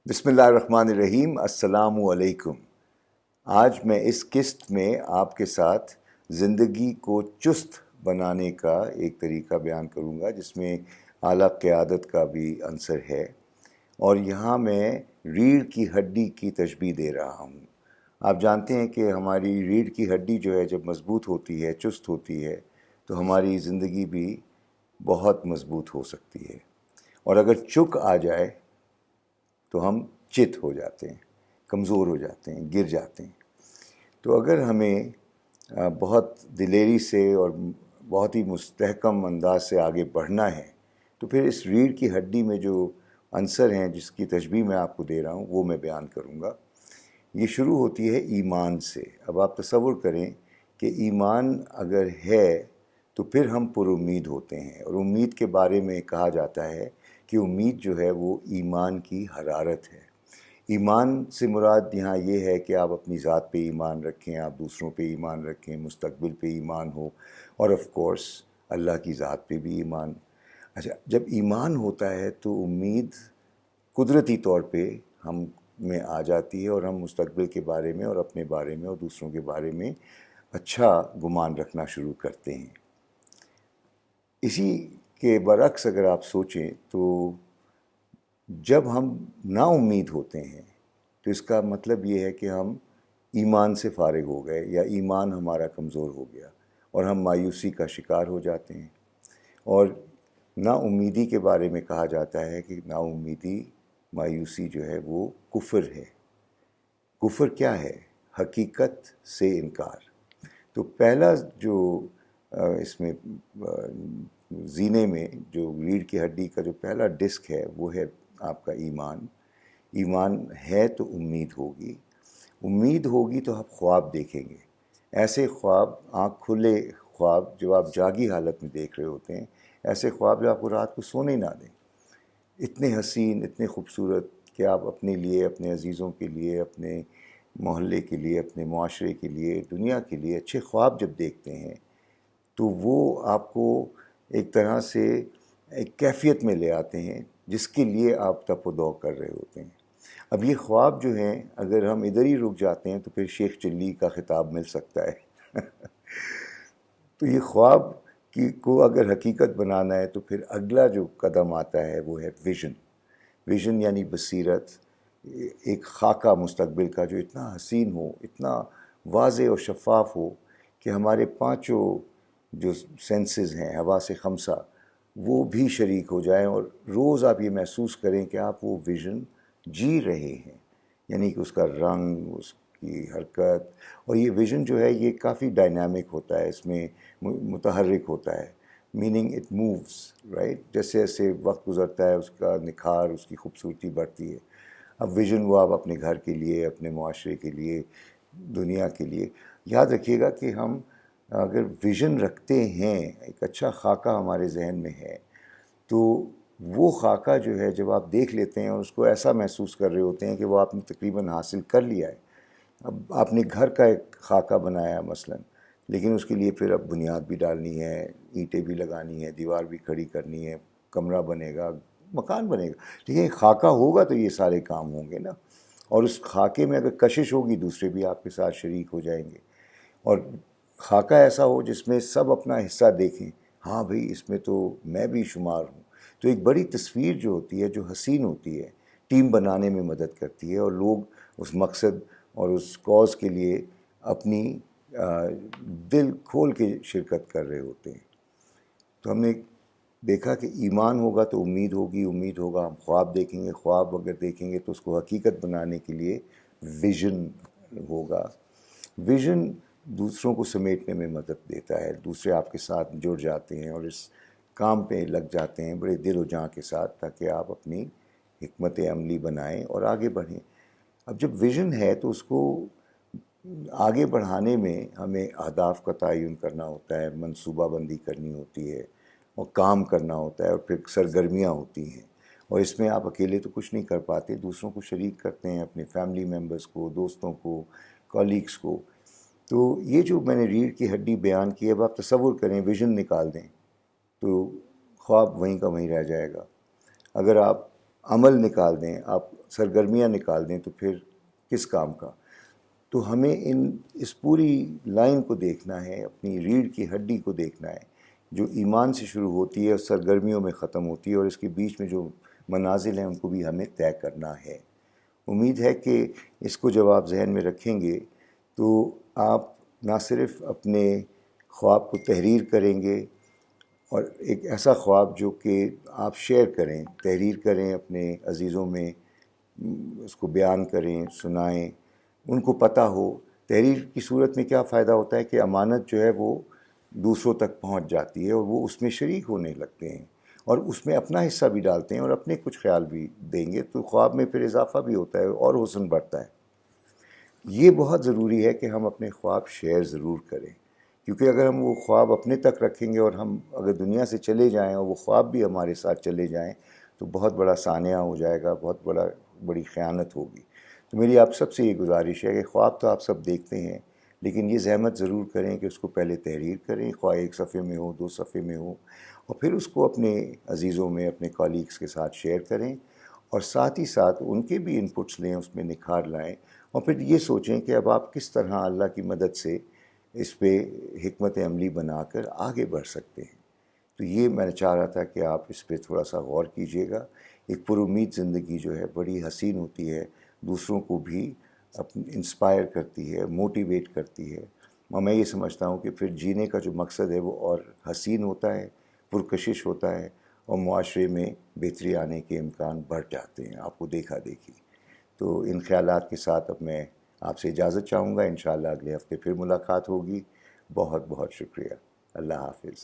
بسم اللہ الرحمن الرحیم۔ السلام علیکم۔ آج میں اس قسط میں آپ کے ساتھ زندگی کو چست بنانے کا ایک طریقہ بیان کروں گا جس میں اعلیٰ قیادت کا بھی عنصر ہے، اور یہاں میں ریڑھ کی ہڈی کی تشبیہ دے رہا ہوں۔ آپ جانتے ہیں کہ ہماری ریڑھ کی ہڈی جو ہے جب مضبوط ہوتی ہے، چست ہوتی ہے، تو ہماری زندگی بھی بہت مضبوط ہو سکتی ہے، اور اگر چک آ جائے تو ہم چت ہو جاتے ہیں، کمزور ہو جاتے ہیں، گر جاتے ہیں۔ تو اگر ہمیں بہت دلیری سے اور بہت ہی مستحکم انداز سے آگے بڑھنا ہے تو پھر اس ریڑھ کی ہڈی میں جو عنصر ہیں جس کی تشبیہ میں آپ کو دے رہا ہوں وہ میں بیان کروں گا۔ یہ شروع ہوتی ہے ایمان سے۔ اب آپ تصور کریں کہ ایمان اگر ہے تو پھر ہم پر امید ہوتے ہیں، اور امید کے بارے میں کہا جاتا ہے کہ امید جو ہے وہ ایمان کی حرارت ہے۔ ایمان سے مراد یہاں یہ ہے کہ آپ اپنی ذات پہ ایمان رکھیں، آپ دوسروں پہ ایمان رکھیں، مستقبل پہ ایمان ہو، اور آف کورس اللہ کی ذات پہ بھی ایمان۔ اچھا، جب ایمان ہوتا ہے تو امید قدرتی طور پہ ہم میں آ جاتی ہے، اور ہم مستقبل کے بارے میں اور اپنے بارے میں اور دوسروں کے بارے میں اچھا گمان رکھنا شروع کرتے ہیں۔ اسی کے برعکس اگر آپ سوچیں تو جب ہم نا امید ہوتے ہیں تو اس کا مطلب یہ ہے کہ ہم ایمان سے فارغ ہو گئے، یا ایمان ہمارا کمزور ہو گیا، اور ہم مایوسی کا شکار ہو جاتے ہیں۔ اور نا امیدی کے بارے میں کہا جاتا ہے کہ نا امیدی، مایوسی جو ہے وہ کفر ہے۔ کفر کیا ہے؟ حقیقت سے انکار۔ تو پہلا جو اس میں زینے میں جو ریڑھ کی ہڈی کا جو پہلا ڈسک ہے وہ ہے آپ کا ایمان۔ ایمان ہے تو امید ہوگی، امید ہوگی تو آپ خواب دیکھیں گے، ایسے خواب، آنکھ کھلے خواب جو آپ جاگی حالت میں دیکھ رہے ہوتے ہیں، ایسے خواب جو آپ کو رات کو سونے نہ دیں، اتنے حسین، اتنے خوبصورت کہ آپ اپنے لیے، اپنے عزیزوں کے لیے، اپنے محلے کے لیے، اپنے معاشرے کے لیے، دنیا کے لیے اچھے خواب جب دیکھتے ہیں تو وہ آپ کو ایک طرح سے ایک کیفیت میں لے آتے ہیں جس کے لیے آپ تپ و دو کر رہے ہوتے ہیں۔ اب یہ خواب جو ہیں اگر ہم ادھر ہی رک جاتے ہیں تو پھر شیخ چلی کا خطاب مل سکتا ہے۔ تو یہ خواب کو اگر حقیقت بنانا ہے تو پھر اگلا جو قدم آتا ہے وہ ہے ویژن۔ ویژن یعنی بصیرت، ایک خاکہ مستقبل کا جو اتنا حسین ہو، اتنا واضح اور شفاف ہو کہ ہمارے پانچوں جو سینسز ہیں، حواس خمسہ، وہ بھی شریک ہو جائیں، اور روز آپ یہ محسوس کریں کہ آپ وہ ویژن جی رہے ہیں، یعنی کہ اس کا رنگ، اس کی حرکت۔ اور یہ ویژن جو ہے یہ کافی ڈائنامک ہوتا ہے، اس میں متحرک ہوتا ہے، میننگ اٹ مووز، رائٹ؟ جیسے جیسے وقت گزرتا ہے اس کا نکھار، اس کی خوبصورتی بڑھتی ہے۔ اب ویژن وہ آپ اپنے گھر کے لیے، اپنے معاشرے کے لیے، دنیا کے لیے۔ یاد رکھیے گا کہ ہم اگر ویژن رکھتے ہیں، ایک اچھا خاکہ ہمارے ذہن میں ہے، تو وہ خاکہ جو ہے جب آپ دیکھ لیتے ہیں اور اس کو ایسا محسوس کر رہے ہوتے ہیں کہ وہ آپ نے تقریباً حاصل کر لیا ہے۔ اب آپ نے گھر کا ایک خاکہ بنایا مثلاً، لیکن اس کے لیے پھر اب بنیاد بھی ڈالنی ہے، اینٹیں بھی لگانی ہے، دیوار بھی کھڑی کرنی ہے، کمرہ بنے گا، مکان بنے گا۔ لیکن خاکہ ہوگا تو یہ سارے کام ہوں گے نا، اور اس خاکے میں اگر کشش ہوگی دوسرے بھی آپ کے ساتھ شریک ہو جائیں گے، اور خاکہ ایسا ہو جس میں سب اپنا حصہ دیکھیں، ہاں بھئی اس میں تو میں بھی شمار ہوں، تو ایک بڑی تصویر جو ہوتی ہے، جو حسین ہوتی ہے، ٹیم بنانے میں مدد کرتی ہے، اور لوگ اس مقصد اور اس کاز کے لیے اپنی دل کھول کے شرکت کر رہے ہوتے ہیں۔ تو ہم نے دیکھا کہ ایمان ہوگا تو امید ہوگی، امید ہوگا ہم خواب دیکھیں گے، خواب اگر دیکھیں گے تو اس کو حقیقت بنانے کے لیے ویژن ہوگا۔ ویژن دوسروں کو سمیٹنے میں مدد دیتا ہے، دوسرے آپ کے ساتھ جڑ جاتے ہیں اور اس کام پہ لگ جاتے ہیں بڑے دل و جاں کے ساتھ، تاکہ آپ اپنی حکمت عملی بنائیں اور آگے بڑھیں۔ اب جب ویژن ہے تو اس کو آگے بڑھانے میں ہمیں اہداف کا تعین کرنا ہوتا ہے، منصوبہ بندی کرنی ہوتی ہے، اور کام کرنا ہوتا ہے، اور پھر سرگرمیاں ہوتی ہیں، اور اس میں آپ اکیلے تو کچھ نہیں کر پاتے، دوسروں کو شریک کرتے ہیں، اپنے فیملی ممبرز کو، دوستوں کو، کولیگز کو۔ تو یہ جو میں نے ریڑھ کی ہڈی بیان کی، اب آپ تصور کریں ویژن نکال دیں تو خواب وہیں کا وہیں رہ جائے گا۔ اگر آپ عمل نکال دیں، آپ سرگرمیاں نکال دیں، تو پھر کس کام کا؟ تو ہمیں اس پوری لائن کو دیکھنا ہے، اپنی ریڑھ کی ہڈی کو دیکھنا ہے، جو ایمان سے شروع ہوتی ہے اور سرگرمیوں میں ختم ہوتی ہے، اور اس کے بیچ میں جو منازل ہیں ان کو بھی ہمیں طے کرنا ہے۔ امید ہے کہ اس کو جب آپ ذہن میں رکھیں گے تو آپ نہ صرف اپنے خواب کو تحریر کریں گے، اور ایک ایسا خواب جو کہ آپ شیئر کریں، تحریر کریں، اپنے عزیزوں میں اس کو بیان کریں، سنائیں، ان کو پتہ ہو۔ تحریر کی صورت میں کیا فائدہ ہوتا ہے کہ امانت جو ہے وہ دوسروں تک پہنچ جاتی ہے، اور وہ اس میں شریک ہونے لگتے ہیں، اور اس میں اپنا حصہ بھی ڈالتے ہیں اور اپنے کچھ خیال بھی دیں گے، تو خواب میں پھر اضافہ بھی ہوتا ہے اور حسن بڑھتا ہے۔ یہ بہت ضروری ہے کہ ہم اپنے خواب شیئر ضرور کریں، کیونکہ اگر ہم وہ خواب اپنے تک رکھیں گے اور ہم اگر دنیا سے چلے جائیں اور وہ خواب بھی ہمارے ساتھ چلے جائیں تو بہت بڑا سانحہ ہو جائے گا، بہت بڑی خیانت ہوگی۔ تو میری آپ سب سے یہ گزارش ہے کہ خواب تو آپ سب دیکھتے ہیں، لیکن یہ زحمت ضرور کریں کہ اس کو پہلے تحریر کریں، خواہ 1 صفحے میں ہو، 2 صفحے میں ہو، اور پھر اس کو اپنے عزیزوں میں، اپنے کالیگس کے ساتھ شیئر کریں، اور ساتھ ہی ساتھ ان کے بھی انپٹس لیں، اس میں نکھار لائیں، اور پھر یہ سوچیں کہ اب آپ کس طرح اللہ کی مدد سے اس پہ حکمت عملی بنا کر آگے بڑھ سکتے ہیں۔ تو یہ میں چاہ رہا تھا کہ آپ اس پہ تھوڑا سا غور کیجیے گا۔ ایک پر امید زندگی جو ہے بڑی حسین ہوتی ہے، دوسروں کو بھی انسپائر کرتی ہے، موٹیویٹ کرتی ہے، اور میں یہ سمجھتا ہوں کہ پھر جینے کا جو مقصد ہے وہ اور حسین ہوتا ہے، پرکشش ہوتا ہے، اور معاشرے میں بہتری آنے کے امکان بڑھ جاتے ہیں، آپ کو دیکھا دیکھی۔ تو ان خیالات کے ساتھ اب میں آپ سے اجازت چاہوں گا، انشاءاللہ اگلے ہفتے پھر ملاقات ہوگی۔ بہت بہت شکریہ، اللہ حافظ۔